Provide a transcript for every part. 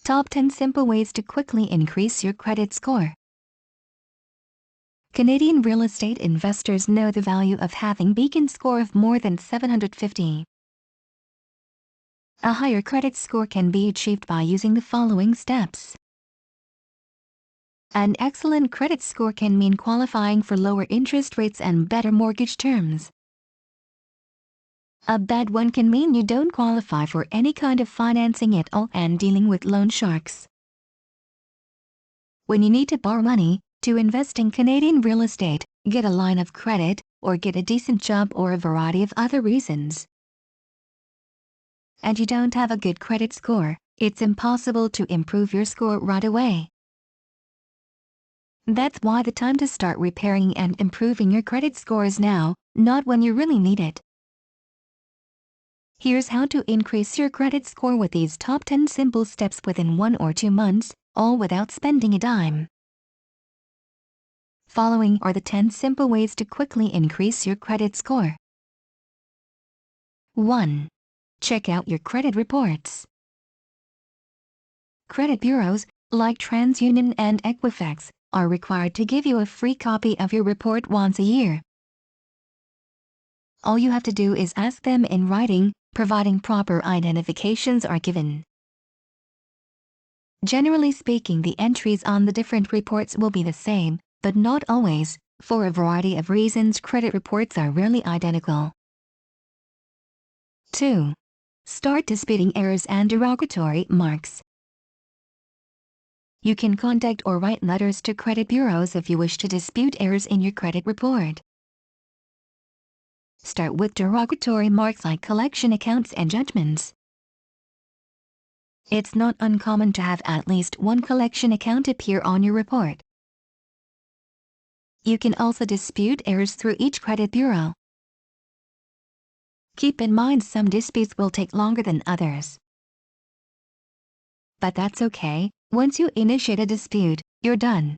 Top 10 Simple Ways to Quickly Increase Your Credit Score. Canadian real estate investors know the value of having a beacon score of more than 750. A higher credit score can be achieved by using the following steps. An excellent credit score can mean qualifying for lower interest rates and better mortgage terms. A bad one can mean you don't qualify for any kind of financing at all and dealing with loan sharks. When you need to borrow money to invest in Canadian real estate, get a line of credit, or get a decent job, or a variety of other reasons, and you don't have a good credit score, it's impossible to improve your score right away. That's why the time to start repairing and improving your credit score is now, not when you really need it. Here's how to increase your credit score with these top 10 simple steps within 1 or 2 months, all without spending a dime. Following are the 10 simple ways to quickly increase your credit score. 1. Check out your credit reports. Credit bureaus, like TransUnion and Equifax, are required to give you a free copy of your report once a year. All you have to do is ask them in writing, providing proper identifications are given. Generally speaking, the entries on the different reports will be the same, but not always. For a variety of reasons, credit reports are rarely identical. 2. Start disputing errors and derogatory marks. You can contact or write letters to credit bureaus if you wish to dispute errors in your credit report. Start with derogatory marks like collection accounts and judgments. It's not uncommon to have at least one collection account appear on your report. You can also dispute errors through each credit bureau. Keep in mind some disputes will take longer than others. But that's okay, once you initiate a dispute, you're done.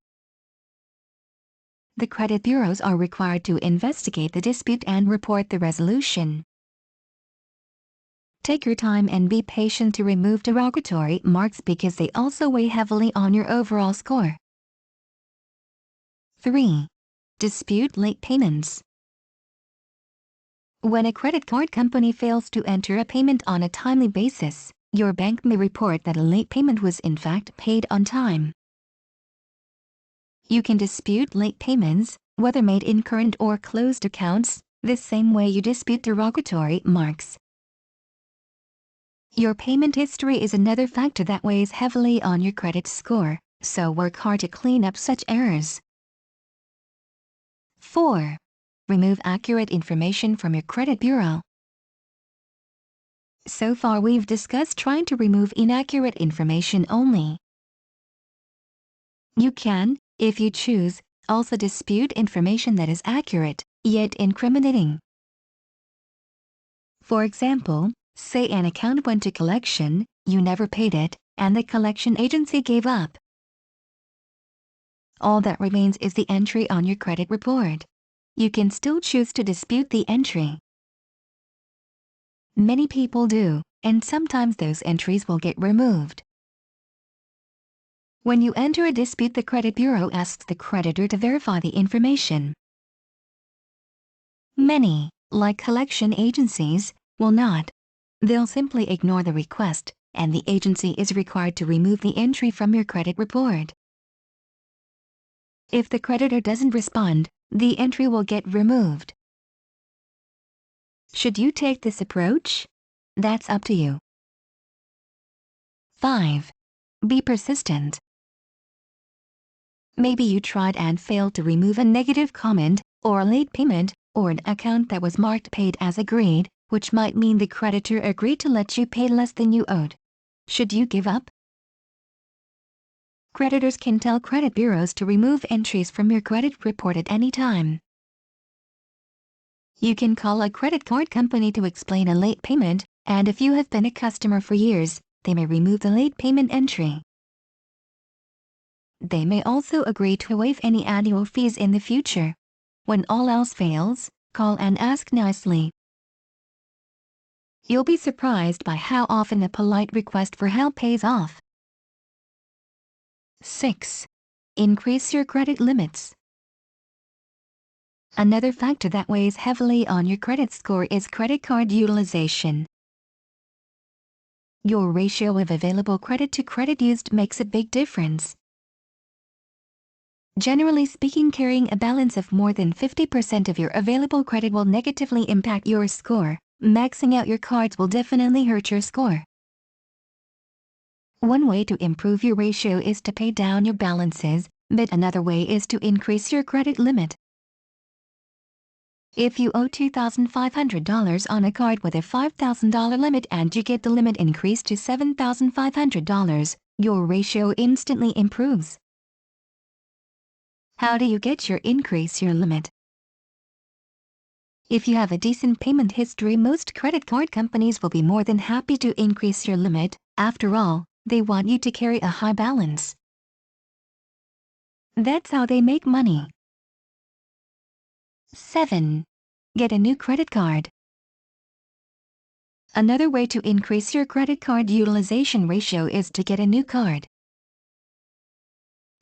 The credit bureaus are required to investigate the dispute and report the resolution. Take your time and be patient to remove derogatory marks because they also weigh heavily on your overall score. 3. Dispute late payments. When a credit card company fails to enter a payment on a timely basis, your bank may report that a late payment was in fact paid on time. You can dispute late payments, whether made in current or closed accounts, the same way you dispute derogatory marks. Your payment history is another factor that weighs heavily on your credit score, so work hard to clean up such errors. 4. Remove accurate information from your credit bureau. So far we've discussed trying to remove inaccurate information only. You can, if you choose, also dispute information that is accurate, yet incriminating. For example, say an account went to collection, you never paid it, and the collection agency gave up. All that remains is the entry on your credit report. You can still choose to dispute the entry. Many people do, and sometimes those entries will get removed. When you enter a dispute, the credit bureau asks the creditor to verify the information. Many, like collection agencies, will not. They'll simply ignore the request, and the agency is required to remove the entry from your credit report. If the creditor doesn't respond, the entry will get removed. Should you take this approach? That's up to you. 5. Be persistent. Maybe you tried and failed to remove a negative comment, or a late payment, or an account that was marked paid as agreed, which might mean the creditor agreed to let you pay less than you owed. Should you give up? Creditors can tell credit bureaus to remove entries from your credit report at any time. You can call a credit card company to explain a late payment, and if you have been a customer for years, they may remove the late payment entry. They may also agree to waive any annual fees in the future. When all else fails, call and ask nicely. You'll be surprised by how often a polite request for help pays off. 6. Increase your credit limits. Another factor that weighs heavily on your credit score is credit card utilization. Your ratio of available credit to credit used makes a big difference. Generally speaking, carrying a balance of more than 50% of your available credit will negatively impact your score. Maxing out your cards will definitely hurt your score. One way to improve your ratio is to pay down your balances, but another way is to increase your credit limit. If you owe $2,500 on a card with a $5,000 limit and you get the limit increased to $7,500, your ratio instantly improves. How do you get your increase your limit? If you have a decent payment history, most credit card companies will be more than happy to increase your limit. After all, they want you to carry a high balance. That's how they make money. 7. Get a new credit card. Another way to increase your credit card utilization ratio is to get a new card.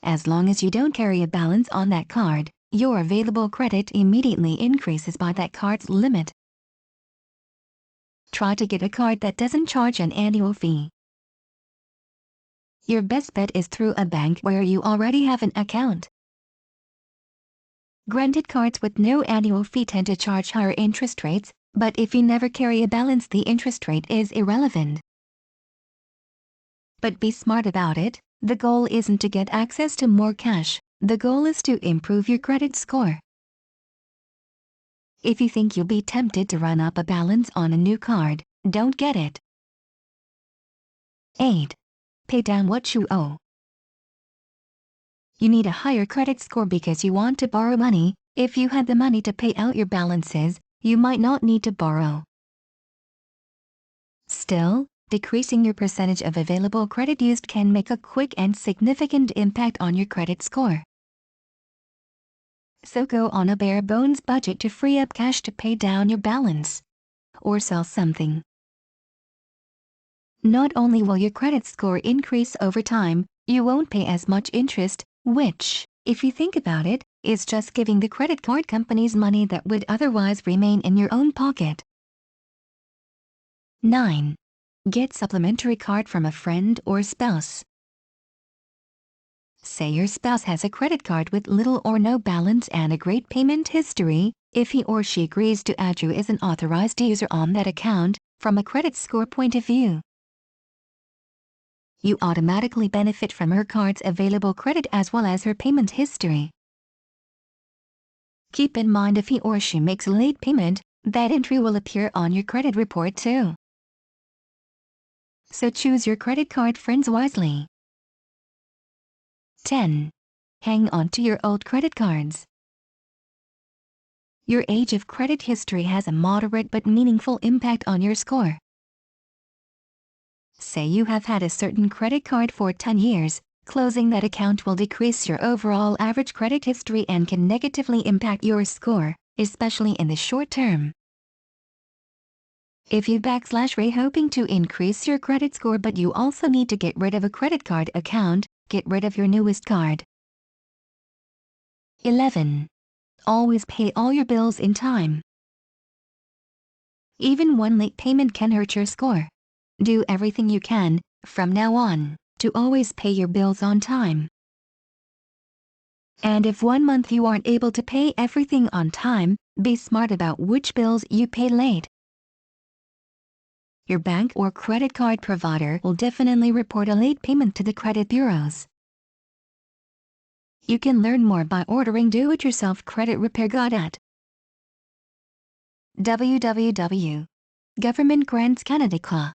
As long as you don't carry a balance on that card, your available credit immediately increases by that card's limit. Try to get a card that doesn't charge an annual fee. Your best bet is through a bank where you already have an account. Granted, cards with no annual fee tend to charge higher interest rates, but if you never carry a balance, the interest rate is irrelevant. But be smart about it. The goal isn't to get access to more cash. The goal is to improve your credit score. If you think you'll be tempted to run up a balance on a new card, don't get it. 8. Pay down what you owe. You need a higher credit score because you want to borrow money. If you had the money to pay out your balances, you might not need to borrow. Still, decreasing your percentage of available credit used can make a quick and significant impact on your credit score. So go on a bare bones budget to free up cash to pay down your balance. Or sell something. Not only will your credit score increase over time, you won't pay as much interest, which, if you think about it, is just giving the credit card companies money that would otherwise remain in your own pocket. 9. Get supplementary card from a friend or spouse. Say your spouse has a credit card with little or no balance and a great payment history. If he or she agrees to add you as an authorized user on that account, from a credit score point of view, you automatically benefit from her card's available credit as well as her payment history. Keep in mind, if he or she makes a late payment, that entry will appear on your credit report too. So choose your credit card friends wisely. 10. Hang on to your old credit cards. Your age of credit history has a moderate but meaningful impact on your score. Say you have had a certain credit card for 10 years, closing that account will decrease your overall average credit history and can negatively impact your score, especially in the short term. If you /ray hoping to increase your credit score but you also need to get rid of a credit card account, get rid of your newest card. 11. Always pay all your bills in time. Even one late payment can hurt your score. Do everything you can, from now on, to always pay your bills on time. And if one month you aren't able to pay everything on time, be smart about which bills you pay late. Your bank or credit card provider will definitely report a late payment to the credit bureaus. You can learn more by ordering Do-It-Yourself Credit Repair Guide at www.governmentgrantscanada.ca.